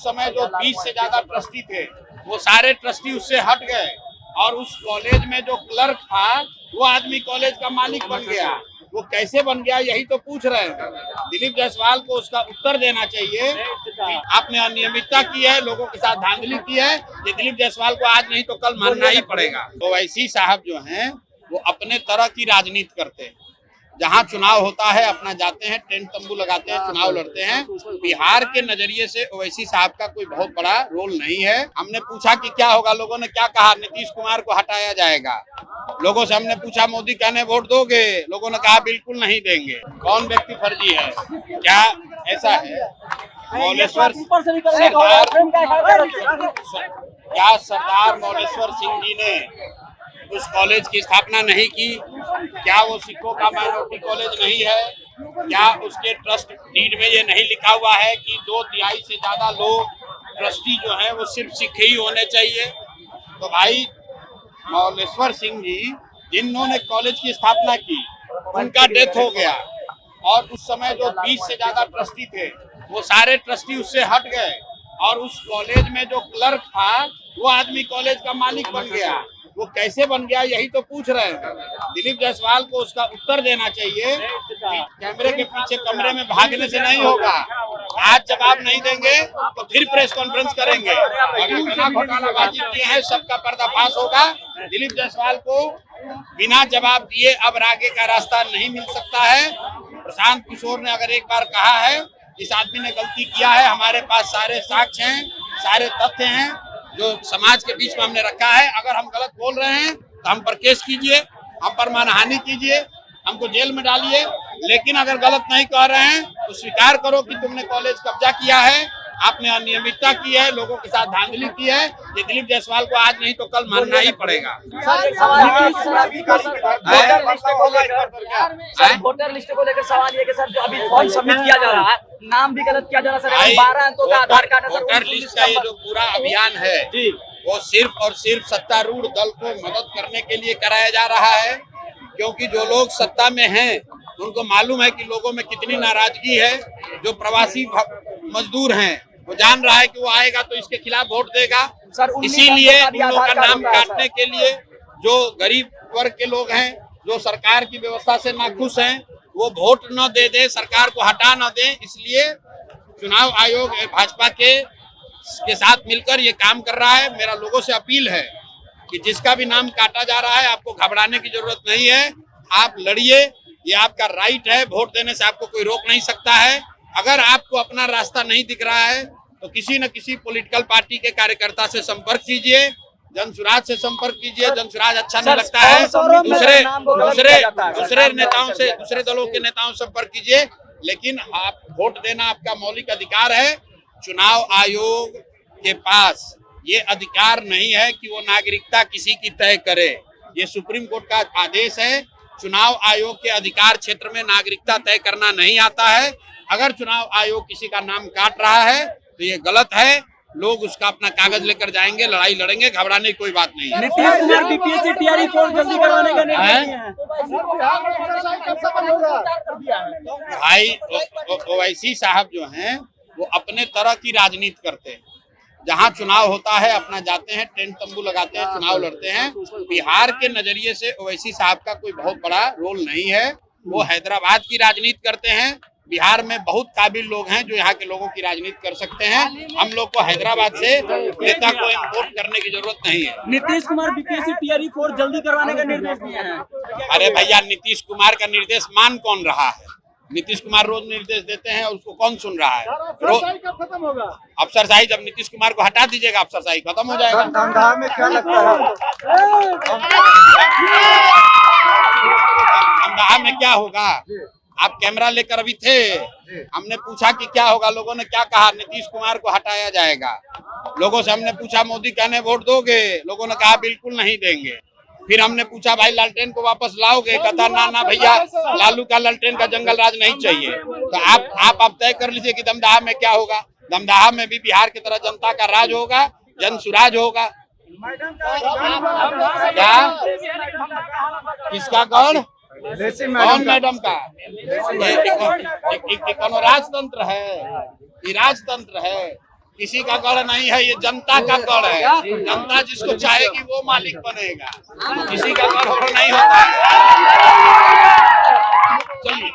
समय जो 20 से ज्यादा ट्रस्टी थे वो सारे ट्रस्टी उससे हट गए और उस कॉलेज में जो क्लर्क था वो आदमी कॉलेज का मालिक बन गया। वो कैसे बन गया यही तो पूछ रहे हैं। दिलीप जायसवाल को उसका उत्तर देना चाहिए कि आपने अनियमितता की है, लोगों के साथ धांधली की है, ये दिलीप जायसवाल को आज नहीं तो कल मानना ही पड़ेगा। ओवैसी साहब जो हैं वो अपने तरह की राजनीति करते हैं। जहाँ चुनाव होता है अपना जाते हैं, टेंट तंबू लगाते हैं, चुनाव लड़ते हैं। बिहार के नजरिए से ओवैसी साहब का कोई बहुत बड़ा रोल नहीं है। हमने पूछा कि क्या होगा, लोगों ने क्या कहा, नीतीश कुमार को हटाया जाएगा। लोगों से हमने पूछा मोदी कहने वोट दोगे, लोगों ने कहा बिल्कुल नहीं देंगे। कौन व्यक्ति फर्जी है? क्या ऐसा है मौलेश्वर क्या सरदार मौलेश्वर सिंह जी ने उस कॉलेज की स्थापना नहीं की? क्या वो सिखों का माइनॉरिटी कॉलेज नहीं है? क्या उसके ट्रस्ट डीड में ये नहीं लिखा हुआ है कि 2/3 से ज्यादा लोग ट्रस्टी जो है वो सिर्फ सिख ही होने चाहिए? तो भाई मौलेश्वर सिंह जी जिन्होंने कॉलेज की स्थापना की उनका डेथ हो गया और उस समय जो 20 से ज्यादा ट्रस्टी थे वो सारे ट्रस्टी उससे हट गए और उस कॉलेज में जो क्लर्क था वो आदमी कॉलेज का मालिक बन गया। वो कैसे बन गया यही तो पूछ रहे हैं। दिलीप जायसवाल को उसका उत्तर देना चाहिए कि कैमरे के पीछे कमरे में भागने से नहीं होगा। आज जवाब नहीं देंगे तो फिर प्रेस कॉन्फ्रेंस करेंगे और इतना घोटालाबाजी किए हैं सबका पर्दाफाश होगा। दिलीप जायसवाल को बिना जवाब दिए अब आगे का रास्ता नहीं मिल सकता है। प्रशांत किशोर ने अगर एक बार कहा है इस आदमी ने गलती किया है, हमारे पास सारे साक्ष्य हैं, सारे तथ्य हैं जो समाज के बीच में हमने रखा है। अगर हम गलत बोल रहे हैं तो हम पर केस कीजिए, हम पर मानहानि कीजिए, हमको जेल में डालिए, लेकिन अगर गलत नहीं कह रहे हैं तो स्वीकार करो कि तुमने कॉलेज कब्जा किया है, आपने अनियमितता की है, लोगों के साथ धांधली की है। ये दिलीप जायसवाल को आज नहीं तो कल मानना ही पड़ेगा। वोटर लिस्ट को लेकर सवाल ये कि सर जो अभी फॉर्म सबमिट किया जा रहा है नाम भी गलत किया जा रहा है सर। 12 अंकों का आधार कार्ड है सर। वोटर लिस्ट का ये जो पूरा अभियान है वो सिर्फ और सिर्फ सत्तारूढ़ दल को मदद करने के लिए कराया जा रहा है, क्योंकि जो लोग सत्ता में हैं उनको मालूम है कि लोगों में कितनी नाराजगी है। जो प्रवासी मजदूर हैं वो जान रहा है कि वो आएगा तो इसके खिलाफ वोट देगा। इसीलिए उन लोगों का नाम काटने के लिए जो गरीब वर्ग के लोग हैं, जो सरकार की व्यवस्था से नाखुश हैं, वो वोट न दे दे, सरकार को हटा न दे। इसलिए चुनाव आयोग भाजपा के साथ मिलकर ये काम कर रहा है। मेरा लोगों से अपील है कि जिसका भी नाम काटा जा रहा है आपको घबराने की जरूरत नहीं है, आप लड़िए, ये आपका राइट है। वोट देने से आपको कोई रोक नहीं सकता है। अगर आपको अपना रास्ता नहीं दिख रहा है तो किसी न किसी पॉलिटिकल पार्टी के कार्यकर्ता से संपर्क कीजिए, जनसुराज से संपर्क कीजिए। जनसुराज अच्छा नहीं लगता है, दूसरे नेताओं से, दूसरे दलों के नेताओं से संपर्क कीजिए, लेकिन आप वोट देना आपका मौलिक अधिकार है। चुनाव आयोग के पास ये अधिकार नहीं है कि वो नागरिकता किसी की तय करे। ये सुप्रीम कोर्ट का आदेश है। चुनाव आयोग के अधिकार क्षेत्र में नागरिकता तय करना नहीं आता है। अगर चुनाव आयोग किसी का नाम काट रहा है तो ये गलत है। लोग उसका अपना कागज लेकर जाएंगे, लड़ाई लड़ेंगे, घबराने की कोई बात नहीं है। नीतीश कुमार बीपीएससी तैयारी फॉर्म जल्दी करवाने का निर्णय है। भाई ओवैसी साहब जो हैं वो अपने तरह की राजनीति करते हैं। जहाँ चुनाव होता है अपना जाते हैं, टेंट तंबू लगाते हैं, चुनाव लड़ते हैं। बिहार के नजरिए से ओवैसी साहब का कोई बहुत बड़ा रोल नहीं है। वो हैदराबाद की राजनीति करते हैं। बिहार में बहुत काबिल लोग हैं जो यहाँ के लोगों की राजनीति कर सकते हैं। हम लोग को हैदराबाद से नेता को इम्पोर्ट करने की जरूरत नहीं है। नीतीश कुमार बीपीएससी तैयारी फॉर्म जल्दी करवाने का निर्देश दिए हैं। अरे भैया, नीतीश कुमार का निर्देश मान कौन रहा है? नीतीश कुमार रोज निर्देश देते हैं और उसको कौन सुन रहा है? खत्म होगा अफसरशाही जब नीतीश कुमार को हटा दीजिएगा अफसरशाही खत्म हो जाएगा। धंधा में क्या लगता है? धंधा में क्या होगा? आप कैमरा लेकर अभी थे, हमने पूछा कि क्या होगा, लोगों ने क्या कहा, नीतीश कुमार को हटाया जाएगा। लोगों से हमने पूछा मोदी कहने वोट दोगे, लोगों ने कहा बिल्कुल नहीं देंगे। फिर हमने पूछा भाई लालटेन को वापस लाओगे, कहता ना भैया, लालू का लालटेन का जंगल राज नहीं चाहिए। तो आप तय कर लीजिए कि दमदाहा में क्या होगा। दमदाहा में भी बिहार की तरह जनता का राज होगा, जनसुराज होगा। क्या किसका गढ़? कौन मैडम का? राजतंत्र है, ये राजतंत्र है। किसी का गढ़ नहीं है, ये जनता का गढ़ है। जनता जिसको चाहेगी वो मालिक बनेगा, किसी का गढ़ और नहीं होता है। चलिए